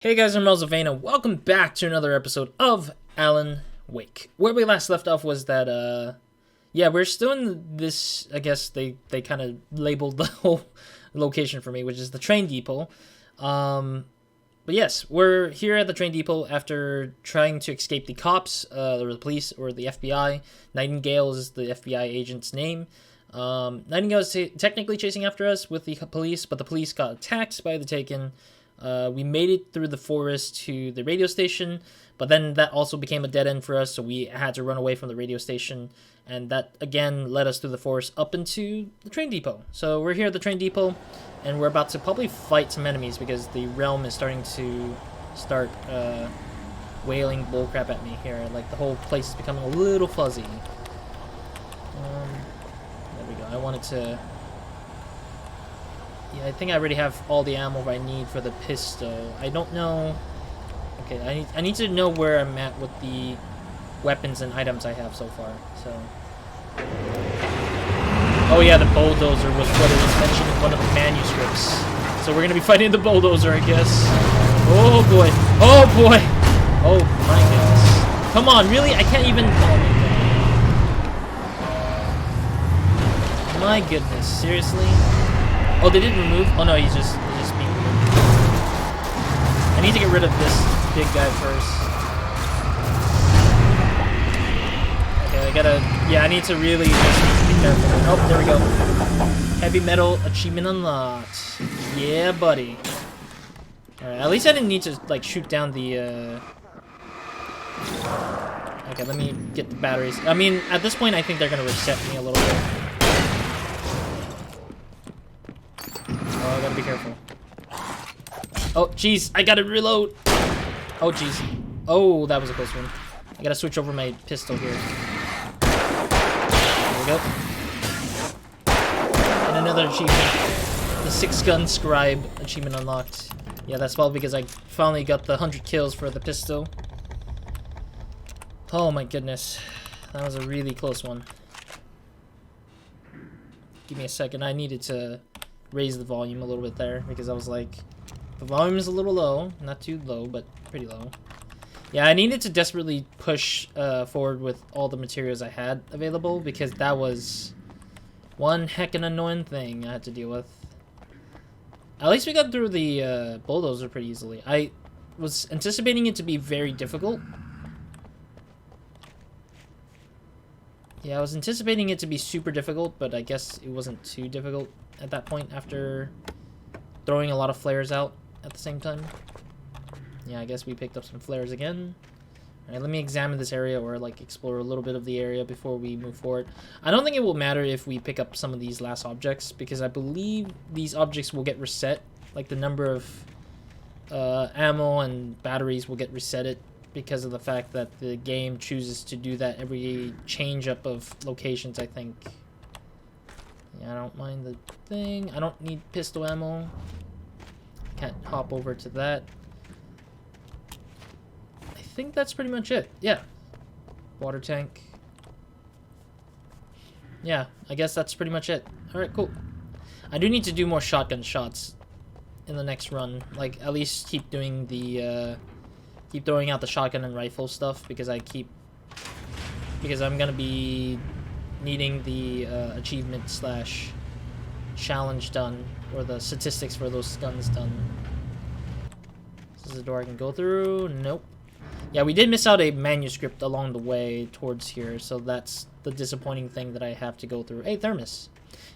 Hey guys, I'm RozaldVaneGAME and welcome back to another episode of Alan Wake. Where we last left off was that, yeah, we're still in this, I guess they kind of labeled the whole location for me, which is the train depot. But yes, we're here at the train depot after trying to escape the cops, or the police, or the FBI. Nightingale is the FBI agent's name. Nightingale is technically chasing after us with the police, but the police got attacked by the Taken. We made it through the forest to the radio station, but then that also became a dead end for us, so we had to run away from the radio station, and that again led us through the forest up into the train depot. So we're here at the train depot, and we're about to probably fight some enemies because the realm is starting to wailing bullcrap at me here. Like, the whole place is becoming a little fuzzy. There we go. I wanted to... Yeah, I think I already have all the ammo I need for the pistol. I don't know... Okay, I need to know where I'm at with the weapons and items I have so far, so... Oh yeah, the bulldozer was what it was mentioned in one of the manuscripts. So we're gonna be fighting the bulldozer, I guess. Oh boy! Oh boy! Oh my goodness. Come on, really? I can't even... Oh my goodness, seriously? Oh, they didn't remove? Oh no, he's just being removed. I need to get rid of this big guy first. Okay, I gotta... Yeah, I need to really just be careful. Oh, there we go. Heavy metal achievement unlocked. Yeah, buddy. Alright, at least I didn't need to, like, shoot down the, Okay, let me get the batteries. I mean, at this point, I think they're gonna reset me a little bit. Oh, I gotta be careful. Oh, jeez, I gotta reload. Oh, jeez. Oh, that was a close one. I gotta switch over my pistol here. There we go. And another achievement. The 6-gun scribe achievement unlocked. Yeah, that's probably because I finally got the 100 kills for the pistol. Oh my goodness. That was a really close one. Give me a second. I needed to raise the volume a little bit there because I was like, the volume is a little low, not too low, but pretty low. Yeah, I needed to desperately push forward with all the materials I had available because that was one heckin' annoying thing I had to deal with. At least we got through the bulldozer pretty easily. I was anticipating it to be very difficult. Yeah, I was anticipating it to be super difficult, but I guess it wasn't too difficult at that point after throwing a lot of flares out at the same time. Yeah, I guess we picked up some flares again. Alright, let me examine this area or like explore a little bit of the area before we move forward. I don't think it will matter if we pick up some of these last objects because I believe these objects will get reset. Like the number of ammo and batteries will get resetted because of the fact that the game chooses to do that every change up of locations, I think. Yeah, I don't mind the thing. I don't need pistol ammo. Can't hop over to that. I think that's pretty much it. Yeah. Water tank. Yeah, I guess that's pretty much it. Alright, cool. I do need to do more shotgun shots in the next run. Like, at least keep doing the, keep throwing out the shotgun and rifle stuff because I'm gonna be needing the achievement slash challenge done, or the statistics for those guns done. This is a door I can go through. Nope. Yeah, we did miss out a manuscript along the way towards here, so that's the disappointing thing that I have to go through. Hey, thermos.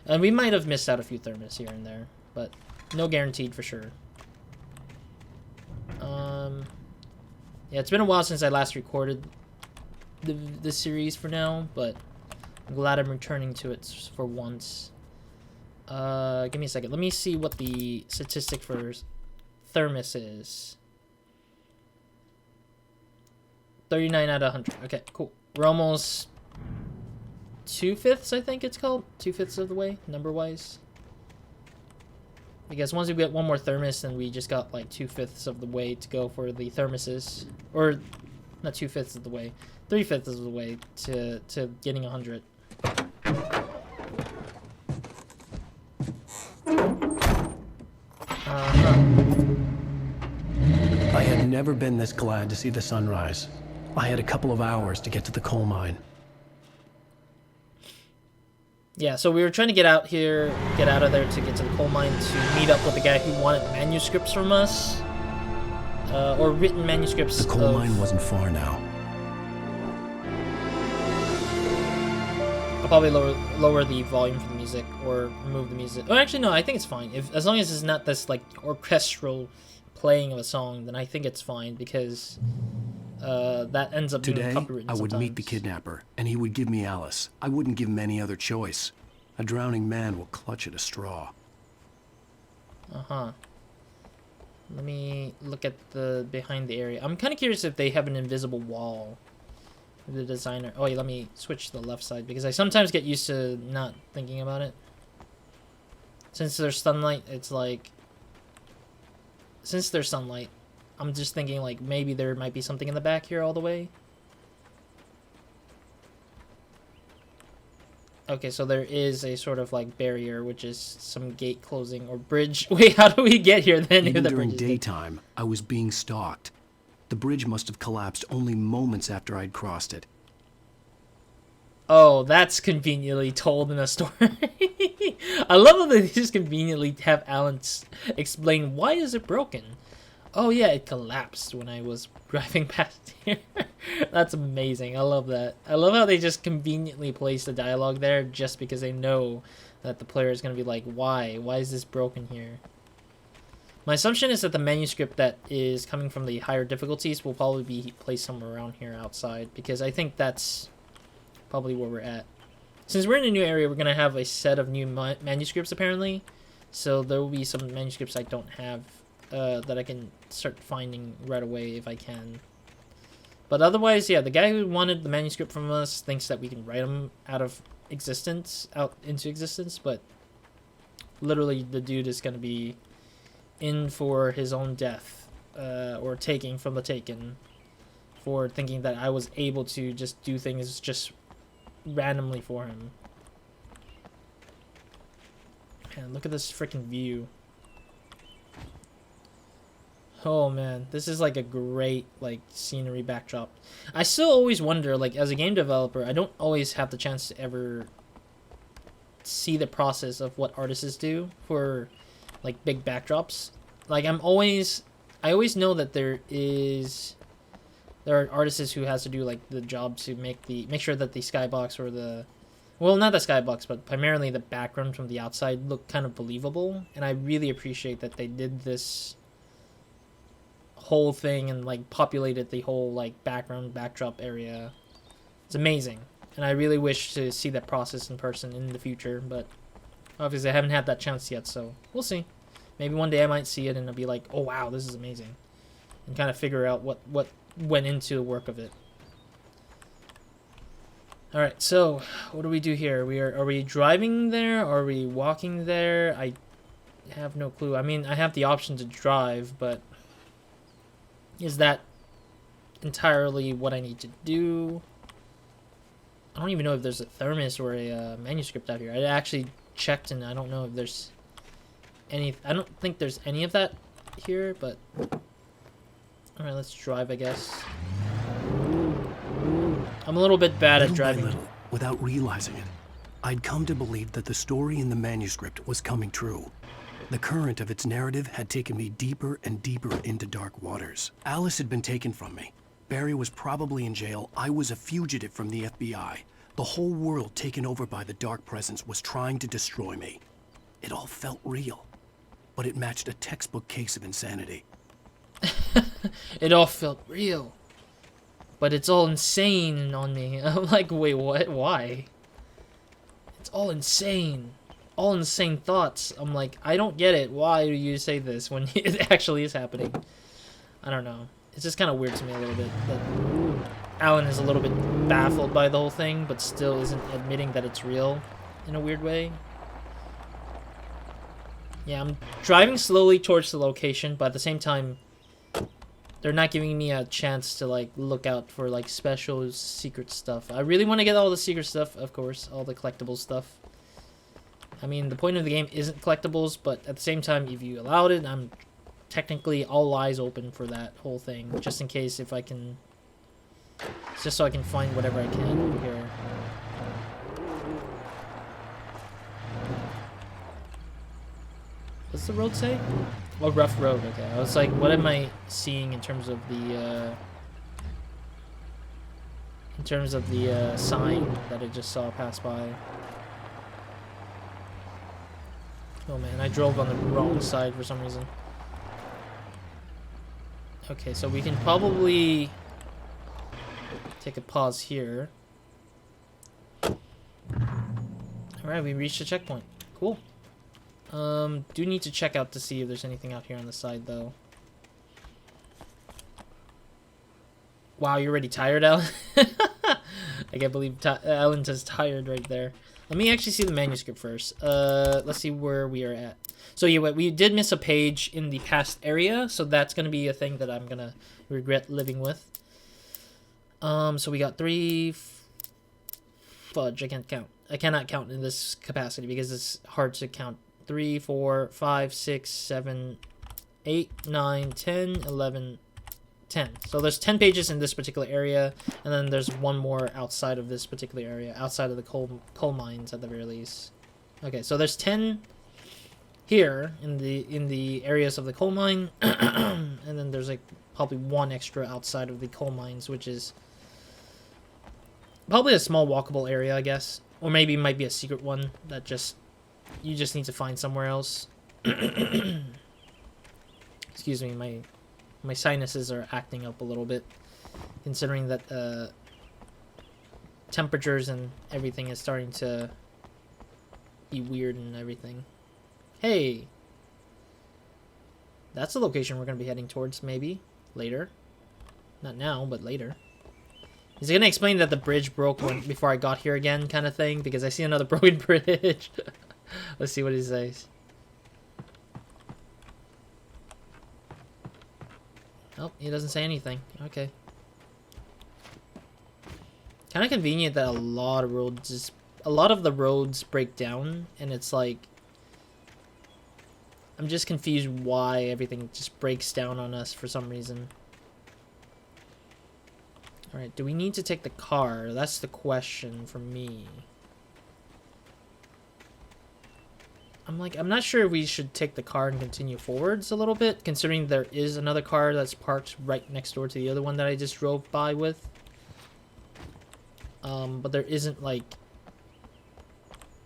And we might have missed out a few thermos here and there, but no guaranteed for sure. Yeah, it's been a while since I last recorded the series for now, but I'm glad I'm returning to it for once. Give me a second. Let me see what the statistic for thermos is. 39 out of 100. Okay, cool. We're almost 2/5, I think it's called. 2/5 of the way, number-wise. Because once we get one more thermos, then we just got like 2/5 of the way to go for the thermoses. Or, not 2/5 of the way. 3/5 of the way to getting 100. I had never been this glad to see the sunrise. I had a couple of hours to get to the coal mine. Yeah, so we were trying to get out of there to get to the coal mine to meet up with the guy who wanted manuscripts from us. Or written manuscripts. The coal mine wasn't far now. I'll probably lower the volume for the music or remove the music. Oh, actually, no, I think it's fine. As long as it's not this like orchestral playing of a song, then I think it's fine because that ends up being copywritten. Today, I would meet the kidnapper, and he would give me Alice. I wouldn't give him any other choice. A drowning man will clutch at a straw. Uh-huh. Let me look at the behind the area. I'm kind of curious if they have an invisible wall. The designer. Oh, yeah, let me switch to the left side because I sometimes get used to not thinking about it. Since there's sunlight, it's like... Since there's sunlight, I'm just thinking like maybe there might be something in the back here all the way. Okay, so there is a sort of like barrier, which is some gate closing or bridge. Wait, how do we get here then? Even during daytime, I was being stalked. The bridge must have collapsed only moments after I'd crossed it. Oh, that's conveniently told in a story. I love how they just conveniently have Alan explain why is it broken. Oh yeah, it collapsed when I was driving past here. That's amazing. I love that. I love how they just conveniently place the dialogue there just because they know that the player is going to be like, why? Why is this broken here? My assumption is that the manuscript that is coming from the higher difficulties will probably be placed somewhere around here outside because I think that's probably where we're at. Since we're in a new area, we're going to have a set of new manuscripts apparently. So there will be some manuscripts I don't have that I can start finding right away if I can. But otherwise, yeah, the guy who wanted the manuscript from us thinks that we can write them out into existence, but literally the dude is going to be in for his own death, or taking from the taken, for thinking that I was able to just do things just randomly for him. Man, look at this freaking view. Oh man, this is like a great like scenery backdrop. I still always wonder, like as a game developer, I don't always have the chance to ever see the process of what artists do for like big backdrops. Like I always know that there are artists who has to do like the job to make sure that the skybox or the, well, not the skybox, but primarily the background from the outside look kind of believable. And I really appreciate that they did this whole thing and like populated the whole like backdrop area. It's amazing, and I really wish to see that process in person in the future, but obviously I haven't had that chance yet, so we'll see. Maybe one day I might see it and I'll be like, oh wow, this is amazing, and kind of figure out what went into the work of it. Alright, so what do we do here? Are we driving there? Are we walking there? I have no clue. I mean, I have the option to drive, but is that entirely what I need to do? I don't even know if there's a thermos or a manuscript out here. I actually checked and I don't know if there's any. I don't think there's any of that here, but alright, let's drive, I guess. I'm a little bit bad at driving. Little, without realizing it, I'd come to believe that the story in the manuscript was coming true. The current of its narrative had taken me deeper and deeper into dark waters. Alice had been taken from me. Barry was probably in jail. I was a fugitive from the FBI. The whole world taken over by the dark presence was trying to destroy me. It all felt real, but it matched a textbook case of insanity. It all felt real, but it's all insane on me. I'm like, wait, what? Why? It's all insane. All insane thoughts. I'm like, I don't get it. Why do you say this when it actually is happening? I don't know. It's just kind of weird to me a little bit that Alan is a little bit baffled by the whole thing, but still isn't admitting that it's real in a weird way. Yeah, I'm driving slowly towards the location, but at the same time, they're not giving me a chance to like look out for like special secret stuff. I really want to get all the secret stuff, of course, all the collectible stuff. I mean, the point of the game isn't collectibles, but at the same time, if you allowed it, I'm technically all eyes open for that whole thing, just in case if I can, just so I can find whatever I can over here. What's the road say? Oh, rough road. Okay, I was like, what am I seeing in terms of the sign that I just saw pass by? Oh man, I drove on the wrong side for some reason. Okay, so we can probably take a pause here. Alright, we reached the checkpoint. Cool. Do need to check out to see if there's anything out here on the side, though. Wow, you're already tired, Alan? I can't believe Alan's just tired right there. Let me actually see the manuscript first. Let's see where we are at. So yeah, we did miss a page in the past area, so that's gonna be a thing that I'm gonna regret living with. So we got 3... Fudge, I can't count. I cannot count in this capacity because it's hard to count. 3, 4, 5, 6, 7, 8, 9, 10, 11, 10. So there's 10 pages in this particular area, and then there's one more outside of this particular area, outside of the coal mines at the very least. Okay, so there's 10 here in the areas of the coal mine, and then there's like probably one extra outside of the coal mines, which is probably a small walkable area, I guess, or maybe it might be a secret one that you just need to find somewhere else. Excuse me, my sinuses are acting up a little bit, considering that temperatures and everything is starting to be weird and everything. Hey, that's the location we're going to be heading towards, maybe later. Not now, but later. Is he going to explain that the bridge broke before I got here again, kind of thing? Because I see another broken bridge. Let's see what he says. Oh, he doesn't say anything. Okay. Kind of convenient that a lot of the roads break down, and it's like, I'm just confused why everything just breaks down on us for some reason. Alright, do we need to take the car? That's the question for me. I'm not sure if we should take the car and continue forwards a little bit, considering there is another car that's parked right next door to the other one that I just drove by with. But there isn't, like,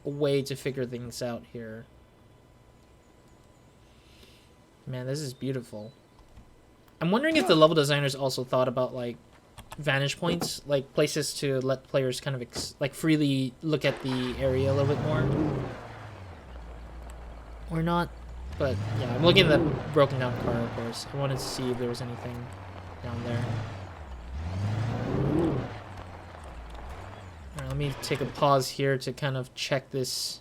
a way to figure things out here. Man, this is beautiful. I'm wondering if the level designers also thought about, like, vantage points, like places to let players kind of freely look at the area a little bit more. Or not, but yeah, I'm looking at that broken down car, of course. I wanted to see if there was anything down there. Alright, let me take a pause here to kind of check this.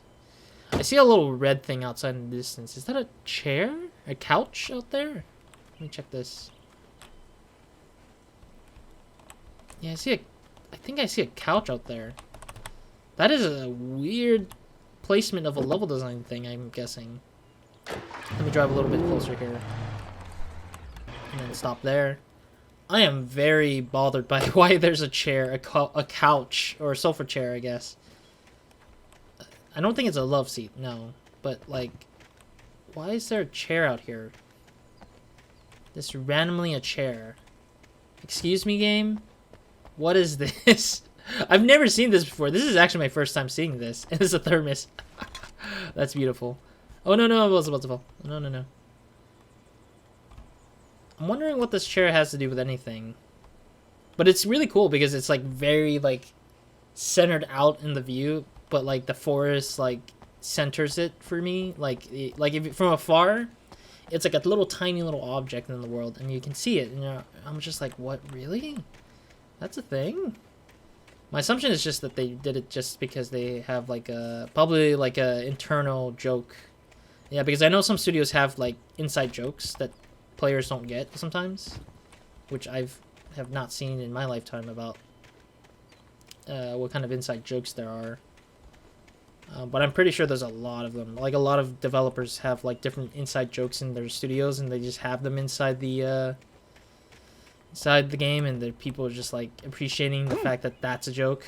I see a little red thing outside in the distance. Is that a chair? A couch out there? Let me check this. Yeah, I think I see a couch out there. That is a weird placement of a level design thing, I'm guessing. Let me drive a little bit closer here. And then stop there. I am very bothered by why there's a chair, a couch, or a sofa chair, I guess. I don't think it's a love seat, no. But, like, why is there a chair out here? Just randomly a chair. Excuse me, game? What is this? I've never seen this before. This is actually my first time seeing this. And it's a thermos. That's beautiful. Oh, no, I was about to fall. No. I'm wondering what this chair has to do with anything. But it's really cool because it's, like, very, like, centered out in the view. But, like, the forest, like, centers it for me. Like if from afar, it's like a little tiny little object in the world. And you can see it. And I'm just like, what, really? That's a thing? My assumption is just that they did it just because they have like probably like a internal joke. Yeah, because I know some studios have like inside jokes that players don't get sometimes, which have not seen in my lifetime about what kind of inside jokes there are. But I'm pretty sure there's a lot of them. Like, a lot of developers have like different inside jokes in their studios, and they just have them inside the game, and the people are just like appreciating the fact that that's a joke.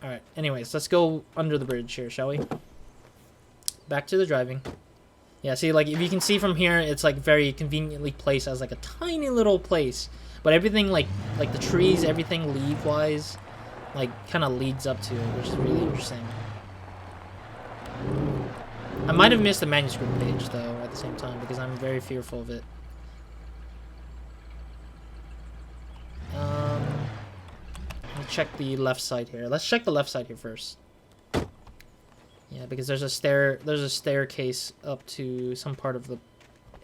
All right. Anyways, let's go under the bridge here, shall we? Back to the driving. Yeah, see, like, if you can see from here, it's like very conveniently placed as like a tiny little place, but everything like the trees, everything leaf-wise, like kind of leads up to it, which is really interesting. I might have missed the manuscript page though at the same time because I'm very fearful of it. I'll check the left side here. Let's check the left side here first. Yeah, because there's a staircase up to some part of the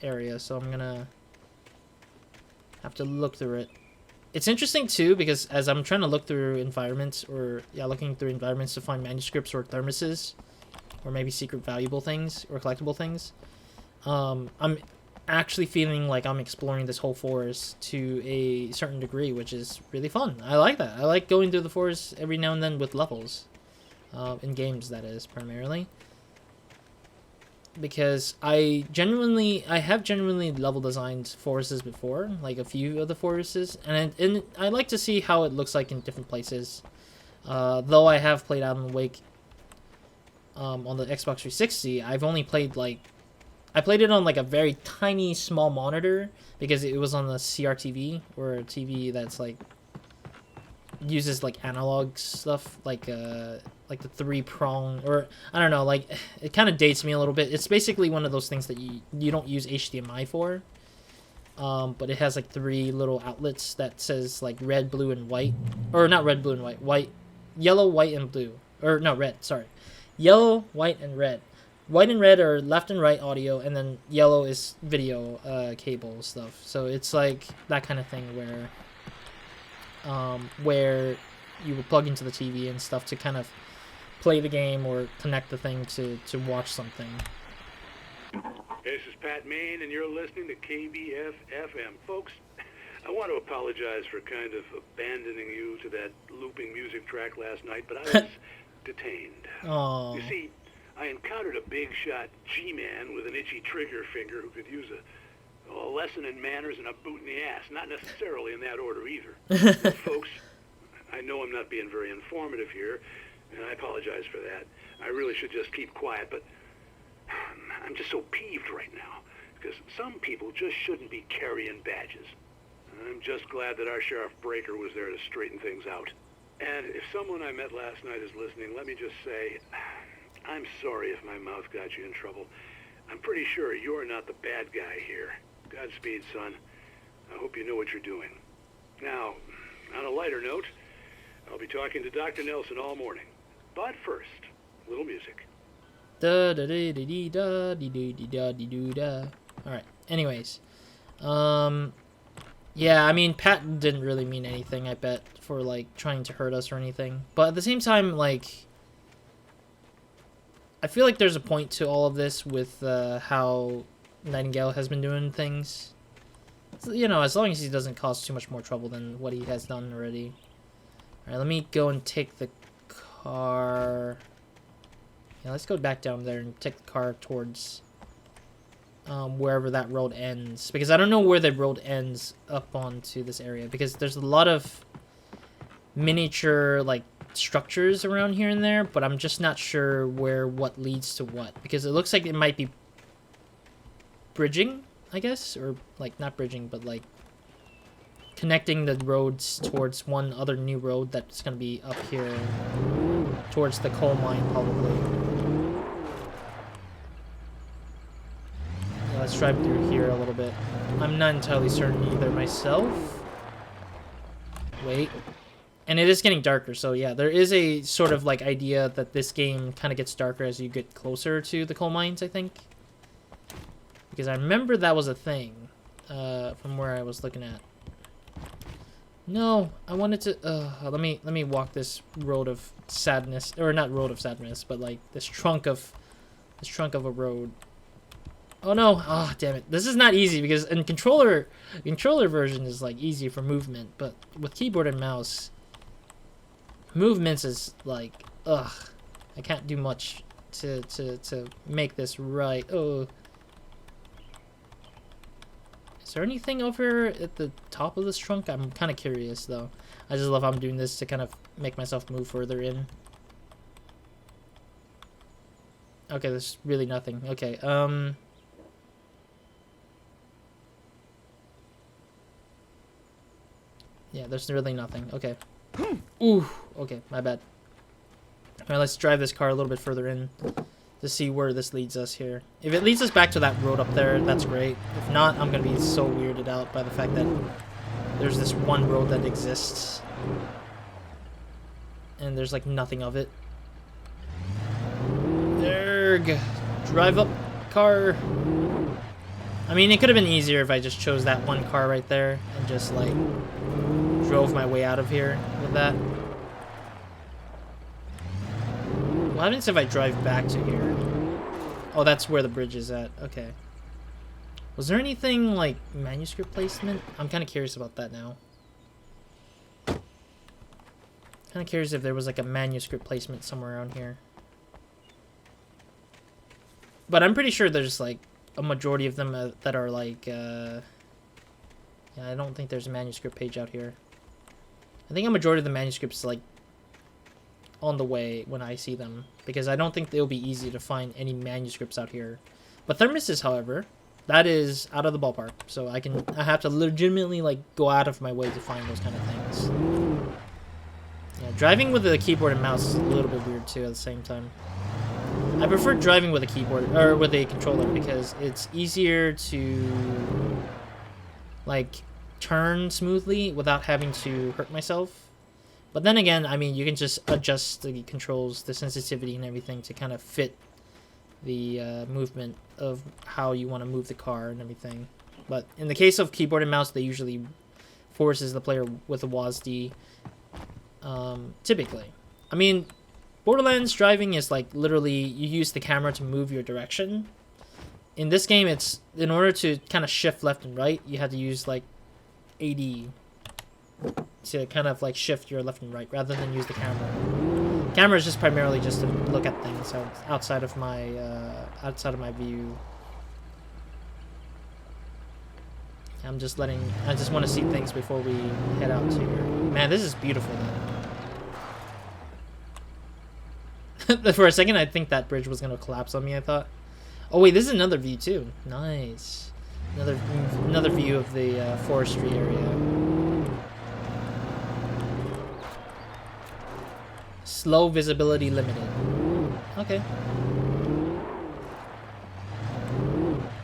area, so I'm gonna have to look through it. It's interesting too because as I'm trying to look through environments, or yeah, looking through environments to find manuscripts or thermoses, or maybe secret valuable things or collectible things, I'm actually feeling like I'm exploring this whole forest to a certain degree, which is really fun. I like that. I like going through the forest every now and then with levels, in games, that is, primarily. Because I have genuinely level designed forests before, like a few of the forests, and I like to see how it looks like in different places. Though I have played Alan Wake on the Xbox 360, I've only played like, I played it on like a very tiny small monitor because it was on the CRTV, or a TV that's like uses like analog stuff, like the 3-prong, or I don't know, like it kind of dates me a little bit. It's basically one of those things that you don't use HDMI for, but it has like 3 little outlets that says like red, blue, and white, or not red, blue, and white, yellow, white, and blue, or no, red, sorry, yellow, white, and red. White and red are left and right audio, and then yellow is video cable stuff. So it's like that kind of thing where you would plug into the TV and stuff to kind of play the game or connect the thing to watch something. This is Pat Main, and you're listening to KBF-FM. Folks, I want to apologize for kind of abandoning you to that looping music track last night, but I was detained. Oh. You see, I encountered a big-shot G-man with an itchy trigger finger who could use a lesson in manners and a boot in the ass. Not necessarily in that order either. But folks, I know I'm not being very informative here, and I apologize for that. I really should just keep quiet, but I'm just so peeved right now, because some people just shouldn't be carrying badges. I'm just glad that our Sheriff Breaker was there to straighten things out. And if someone I met last night is listening, let me just say, I'm sorry if my mouth got you in trouble. I'm pretty sure you're not the bad guy here. Godspeed, son. I hope you know what you're doing. Now, on a lighter note, I'll be talking to Dr. Nelson all morning. But first, a little music. Da da da da da da da da da da. All right. Anyways, yeah, I mean, Pat didn't really mean anything, I bet, for like trying to hurt us or anything. But at the same time, like, I feel like there's a point to all of this with how Nightingale has been doing things. So, you know, as long as he doesn't cause too much more trouble than what he has done already. Alright, let me go and take the car. Yeah, let's go back down there and take the car towards wherever that road ends. Because I don't know where the road ends up onto this area. Because there's a lot of miniature, like, structures around here and there, but I'm just not sure what leads to what, because it looks like it might be bridging, I guess, or like not bridging, but like connecting the roads towards one other new road that's going to be up here towards the coal mine, probably. Yeah, let's drive through here a little bit. I'm not entirely certain either myself. Wait. And it is getting darker, so yeah, there is a sort of like idea that this game kind of gets darker as you get closer to the coal mines, I think. Because I remember that was a thing from where I was looking at. No, I wanted to. Let me walk this road of sadness, or not road of sadness, but like this trunk of a road. Oh no! Ah, damn it! This is not easy because in controller version is like easy for movement, but with keyboard and mouse. Movements is like, ugh. I can't do much to make this right. Oh. Is there anything over at the top of this trunk? I'm kind of curious, though. I just love how I'm doing this to kind of make myself move further in. Okay, there's really nothing. Okay, yeah, there's really nothing. Okay. Ooh, okay, my bad. Alright, let's drive this car a little bit further in to see where this leads us here. If it leads us back to that road up there, that's great. If not, I'm gonna be so weirded out by the fact that there's this one road that exists. And there's like nothing of it. Erg. Drive up, car. I mean, it could have been easier if I just chose that one car right there and just like drove my way out of here with that. What happens if I drive back to here? Oh, that's where the bridge is at. Okay. Was there anything like manuscript placement? I'm kind of curious about that now. Kind of curious if there was like a manuscript placement somewhere around here. But I'm pretty sure there's like a majority of them that are like, yeah, I don't think there's a manuscript page out here. I think a majority of the manuscripts like on the way when I see them, because I don't think they'll be easy to find any manuscripts out here. But thermoses, however, that is out of the ballpark. So I have to legitimately like go out of my way to find those kind of things. Yeah, driving with the keyboard and mouse is a little bit weird too at the same time. I prefer driving with a keyboard or with a controller because it's easier to like turn smoothly without having to hurt myself. But then again, I mean, you can just adjust the controls, the sensitivity and everything to kind of fit the movement of how you want to move the car and everything. But in the case of keyboard and mouse, they usually forces the player with a WASD, typically. I mean, Borderlands driving is like literally you use the camera to move your direction. In this game, it's in order to kind of shift left and right, you have to use like AD to kind of like shift your left and right rather than use the camera. Camera is just primarily just to look at things outside of my view. I just want to see things before we head out to here. Man, this is beautiful though. For a second, I think that bridge was gonna collapse on me. I thought. Oh wait, this is another view too. Nice. Another view of the forestry area. Slow visibility limited. Okay.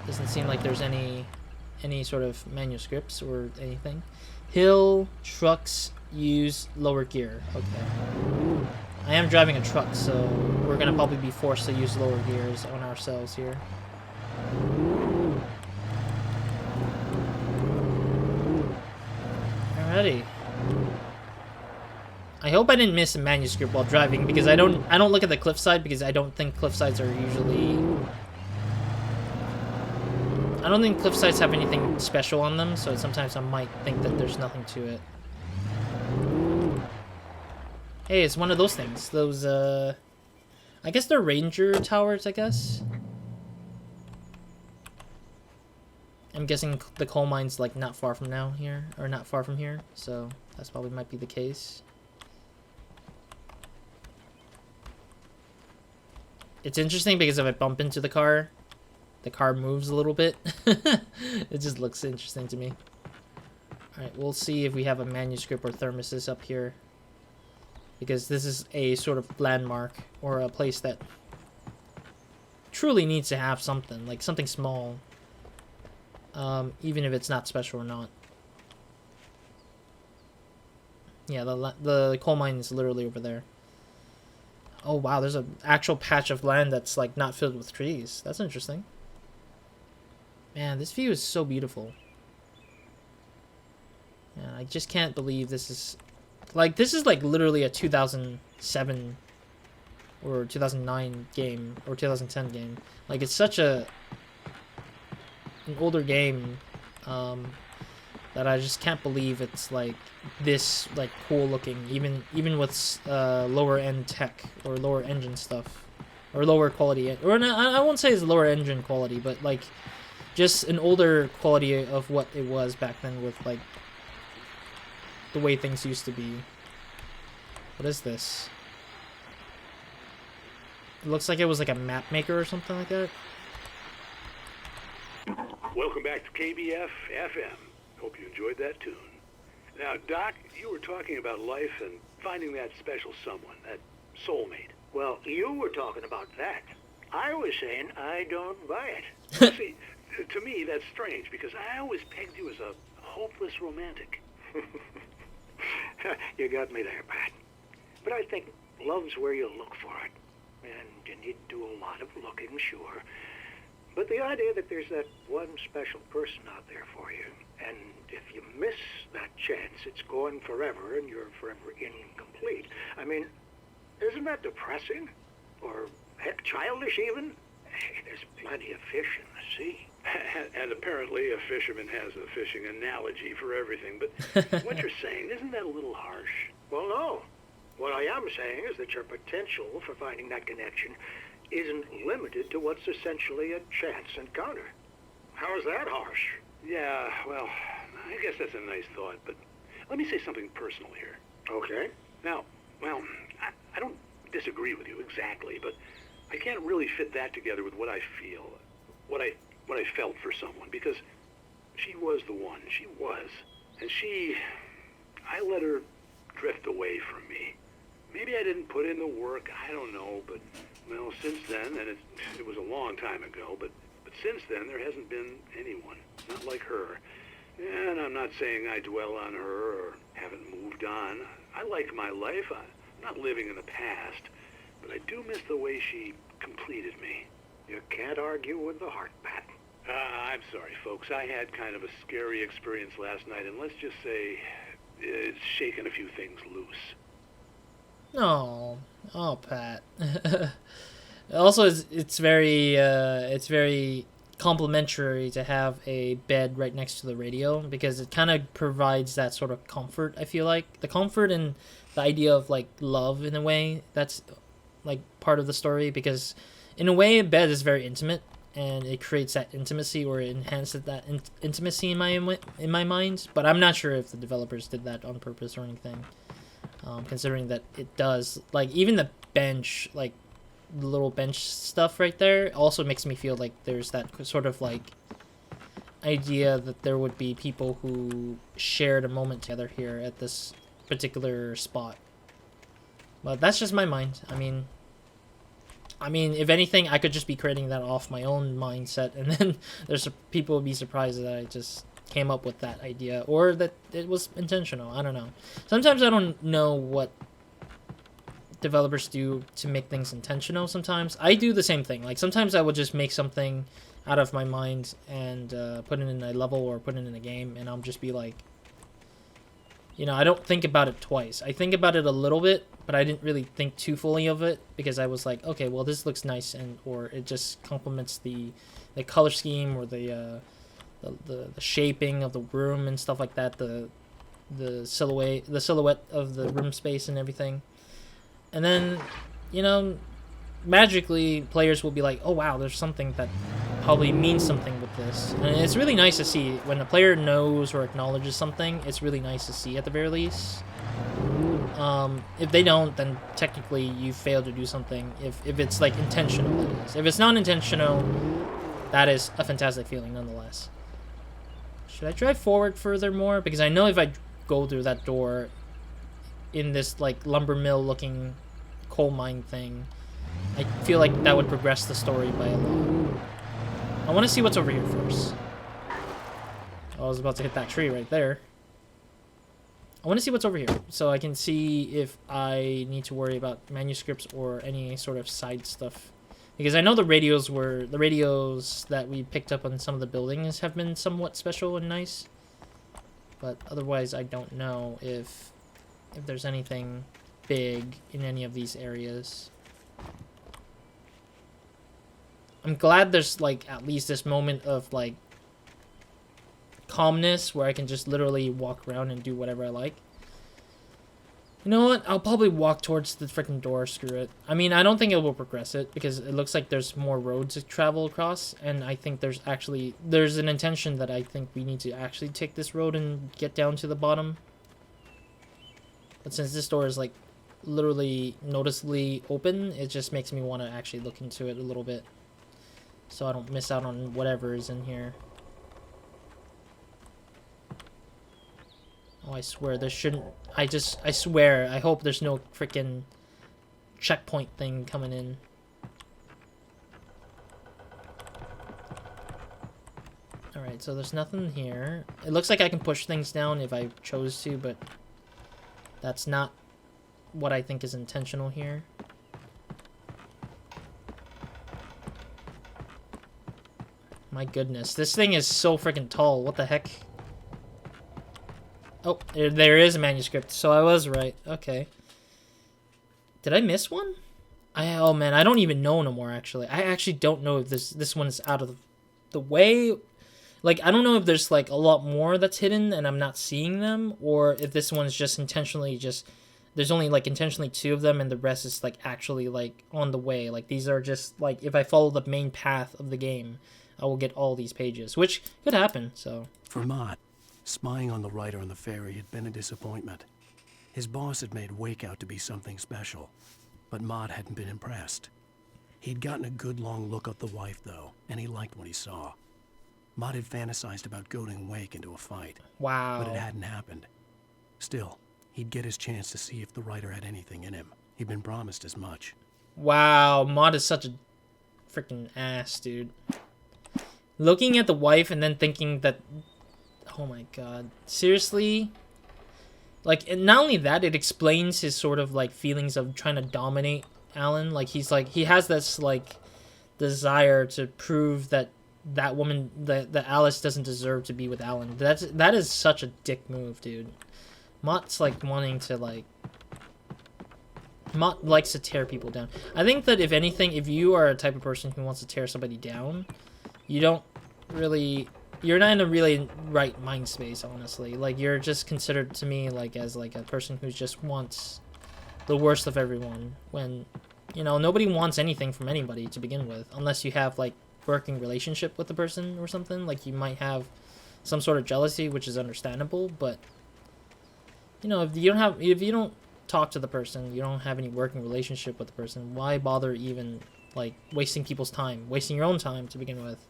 Doesn't seem like there's any sort of manuscripts or anything. Hill trucks use lower gear. Okay. I am driving a truck, so we're gonna probably be forced to use lower gears on ourselves here. Alrighty. I hope I didn't miss a manuscript while driving because I don't look at the cliffside because I don't think cliffsides are usually. I don't think cliffsides have anything special on them, so sometimes I might think that there's nothing to it. Hey, it's one of those things. Those, I guess they're ranger towers, I guess. I'm guessing the coal mine's, like, not far from here, so that's probably might be the case. It's interesting because if I bump into the car moves a little bit. It just looks interesting to me. Alright, we'll see if we have a manuscript or thermoses up here. Because this is a sort of landmark or a place that truly needs to have something, like something small. Even if it's not special or not. Yeah, the coal mine is literally over there. Oh wow, there's an actual patch of land that's like not filled with trees. That's interesting. Man, this view is so beautiful. Man, I just can't believe this is like literally a 2007 or 2009 game or 2010 game. Like it's such an older game. that I just can't believe it's like this like cool looking, even with lower end tech or lower engine stuff, or lower quality, or no, I won't say it's lower engine quality, but like just an older quality of what it was back then with like the way things used to be. What is this? It looks like it was like a map maker or something like that. Welcome back to KBF FM. Hope you enjoyed that tune. Now, Doc, you were talking about life and finding that special someone, that soulmate. Well, you were talking about that. I was saying I don't buy it. See, to me, that's strange, because I always pegged you as a hopeless romantic. You got me there, Pat. But I think love's where you look for it. And you need to do a lot of looking, sure. But the idea that there's that one special person out there for you, and if you miss that chance, it's gone forever, and you're forever incomplete. I mean, isn't that depressing? Or, heck, childish even? Hey, there's plenty of fish in the sea. And apparently a fisherman has a fishing analogy for everything. But what you're saying, isn't that a little harsh? Well, no. What I am saying is that your potential for finding that connection isn't limited to what's essentially a chance encounter. How is that harsh? Yeah, well, I guess that's a nice thought, but let me say something personal here. Okay. Now, well, I don't disagree with you exactly, but I can't really fit that together with what I feel, what I felt for someone, because she was the one. She was. And I let her drift away from me. Maybe I didn't put in the work, I don't know, but, well, since then, and it was a long time ago, but since then, there hasn't been anyone, not like her. And I'm not saying I dwell on her or haven't moved on. I like my life. I'm not living in the past, but I do miss the way she completed me. You can't argue with the heart, Pat. I'm sorry, folks. I had kind of a scary experience last night, and let's just say it's shaken a few things loose. Oh, Pat. Also, it's very complimentary to have a bed right next to the radio, because it kind of provides that sort of comfort. I feel like the comfort and the idea of like love in a way, that's like part of the story, because in a way a bed is very intimate, and it creates that intimacy, or it enhances that intimacy in my mind. But I'm not sure if the developers did that on purpose or anything, considering that it does, like, even the bench, like the little bench stuff right there, also makes me feel like there's that sort of like idea that there would be people who shared a moment together here at this particular spot. But that's just my mind. I mean, if anything, I could just be creating that off my own mindset, and then people would be surprised that I just came up with that idea, or that it was intentional. I don't know. Sometimes I don't know what developers do to make things intentional. Sometimes I do the same thing. Like, sometimes I will just make something out of my mind and put it in a level or put it in a game, and I'll just be like, I don't think about it twice. I think about it a little bit, but I didn't really think too fully of it, because I was like, okay, well, this looks nice, or it just complements the color scheme, or the shaping of the room and stuff like that, the silhouette of the room space and everything. And then, magically players will be like, oh wow, there's something that probably means something with this. And it's really nice to see when a player knows or acknowledges something. It's really nice to see at the very least. If they don't, then technically you failed to do something. If it's like intentional, that is. If it's not intentional, that is a fantastic feeling nonetheless. Should I drive forward furthermore? Because I know if I go through that door in this like lumber mill looking coal mine thing, I feel like that would progress the story by a lot. I want to see what's over here first. Oh, I was about to hit that tree right there. I want to see what's over here, so I can see if I need to worry about manuscripts or any sort of side stuff. Because I know the radios that we picked up on some of the buildings have been somewhat special and nice. But otherwise, I don't know if there's anything big in any of these areas. I'm glad there's like at least this moment of like calmness where I can just literally walk around and do whatever I like. You know what? I'll probably walk towards the freaking door. Screw it. I mean, I don't think it will progress it because it looks like there's more roads to travel across, and I think there's an intention that I think we need to actually take this road and get down to the bottom. But since this door is like literally noticeably open, it just makes me want to actually look into it a little bit, so I don't miss out on whatever is in here. Oh, I swear there shouldn't. I swear. I hope there's no freaking checkpoint thing coming in. Alright, so there's nothing here. It looks like I can push things down if I chose to, but that's not what I think is intentional here. My goodness, this thing is so freaking tall. What the heck? Oh, there is a manuscript, so I was right. Okay. Did I miss one? Oh man, I don't even know no more, actually. I actually don't know if this one's out of the way. Like, I don't know if there's like a lot more that's hidden and I'm not seeing them, or if this one's just intentionally there's only like intentionally 2 of them and the rest is like actually like on the way. Like, these are just like, if I follow the main path of the game, I will get all these pages, which could happen, so. For Mott, spying on the writer on the ferry had been a disappointment. His boss had made Wake out to be something special, but Mott hadn't been impressed. He'd gotten a good long look at the wife, though, and he liked what he saw. Mott had fantasized about goading Wake into a fight. Wow. But it hadn't happened. Still, he'd get his chance to see if the writer had anything in him. He'd been promised as much. Wow, Mott is such a freaking ass, dude. Looking at the wife and then thinking that... Oh my god. Seriously? Like, and not only that, it explains his sort of, like, feelings of trying to dominate Alan. Like, he has this, like, desire to prove that woman, that Alice doesn't deserve to be with Alan. That is such a dick move, dude. Mott's, like, wanting to, like... Mott likes to tear people down. I think that, if anything, if you are a type of person who wants to tear somebody down, you don't really... You're not in a really right mind space, honestly. Like, you're just considered to me like as like a person who just wants the worst of everyone, when, you know, nobody wants anything from anybody to begin with, unless you have like working relationship with the person or something. Like, you might have some sort of jealousy, which is understandable, but, you know, if you don't talk to the person, you don't have any working relationship with the person, why bother even like wasting people's time, wasting your own time to begin with?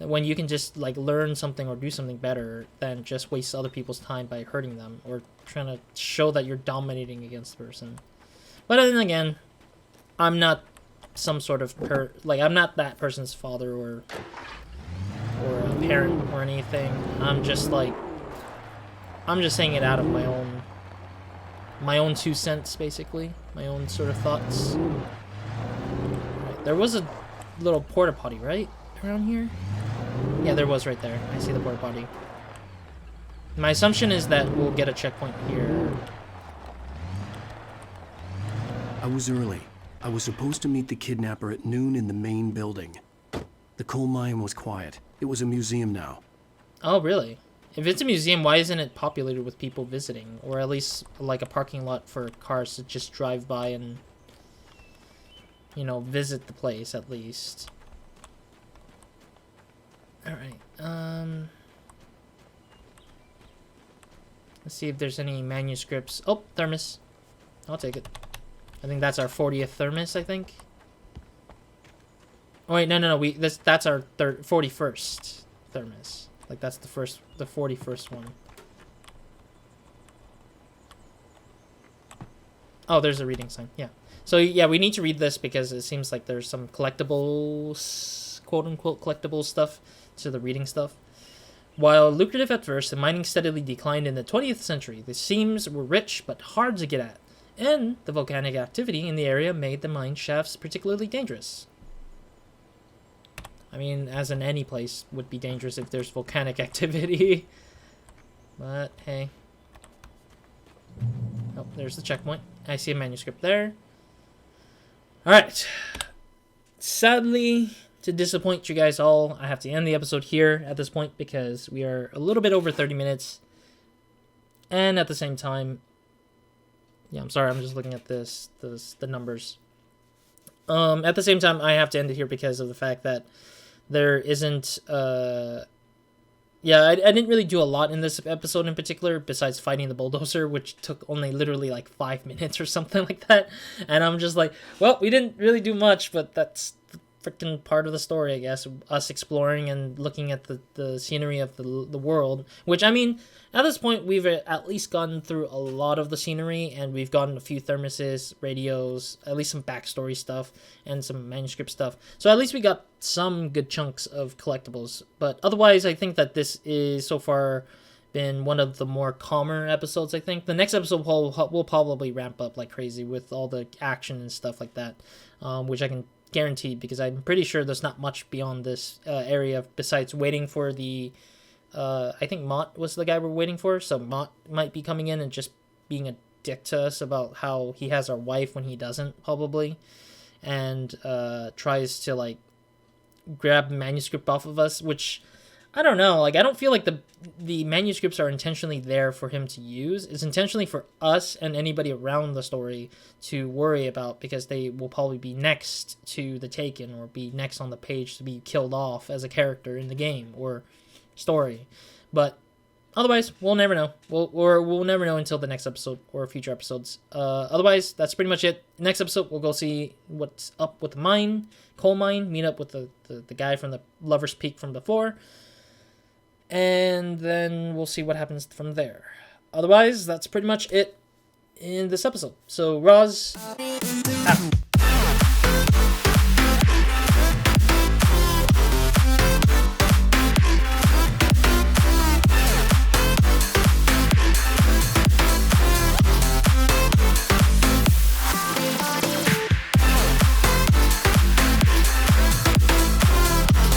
When you can just like learn something or do something better than just waste other people's time by hurting them or trying to show that you're dominating against the person. But then again, I'm not some sort of I'm not that person's father or a parent or anything. I'm just saying it out of my own 2 cents, basically, my own sort of thoughts. Right, there was a little porta potty right around here. Yeah, there was right there. I see the porta potty. My assumption is that we'll get a checkpoint here. I was early. I was supposed to meet the kidnapper at noon in the main building. The coal mine was quiet. It was a museum now. Oh, really? If it's a museum, why isn't it populated with people visiting? Or at least like a parking lot for cars to just drive by and, you know, visit the place at least. Alright, let's see if there's any manuscripts. Oh, thermos. I'll take it. I think that's our 40th thermos, I think. Oh wait, no, that's our 41st thermos. Like, that's the 41st one. Oh, there's a reading sign, yeah. So yeah, we need to read this because it seems like there's some collectibles, quote-unquote collectible stuff to the reading stuff. While lucrative at first, the mining steadily declined in the 20th century. The seams were rich but hard to get at, and the volcanic activity in the area made the mine shafts particularly dangerous. I mean, as in any place would be dangerous if there's volcanic activity. But hey. Oh, there's the checkpoint. I see a manuscript there. Alright. Sadly, to disappoint you guys all, I have to end the episode here at this point because we are a little bit over 30 minutes. And at the same time, yeah, I'm sorry, I'm just looking at the numbers. At the same time, I have to end it here because of the fact that there isn't, yeah, I didn't really do a lot in this episode in particular, besides fighting the bulldozer, which took only literally like 5 minutes or something like that. And I'm just like, well, we didn't really do much, but that's the freaking part of the story, I guess. Us exploring and looking at the scenery of the world, which, I mean, at this point, we've at least gone through a lot of the scenery, and we've gotten a few thermoses, radios, at least some backstory stuff, and some manuscript stuff. So at least we got some good chunks of collectibles. But otherwise, I think that this is so far been one of the more calmer episodes, I think. The next episode will probably ramp up like crazy with all the action and stuff like that, which I can guarantee, because I'm pretty sure there's not much beyond this area besides waiting for the... I think Mott was the guy we're waiting for, so Mott might be coming in and just being a dick to us about how he has our wife when he doesn't, probably, and tries to, like, grab the manuscript off of us, which, I don't know, like, I don't feel like the manuscripts are intentionally there for him to use. It's intentionally for us and anybody around the story to worry about, because they will probably be next to the Taken, or be next on the page to be killed off as a character in the game, or story. But otherwise, we'll never know. We'll never know until the next episode or future episodes. Otherwise, that's pretty much it. Next episode, we'll go see what's up with the coal mine, meet up with the guy from the Lover's Peak from before, and then we'll see what happens from there. Otherwise, that's pretty much it in this episode. So, Roz, out.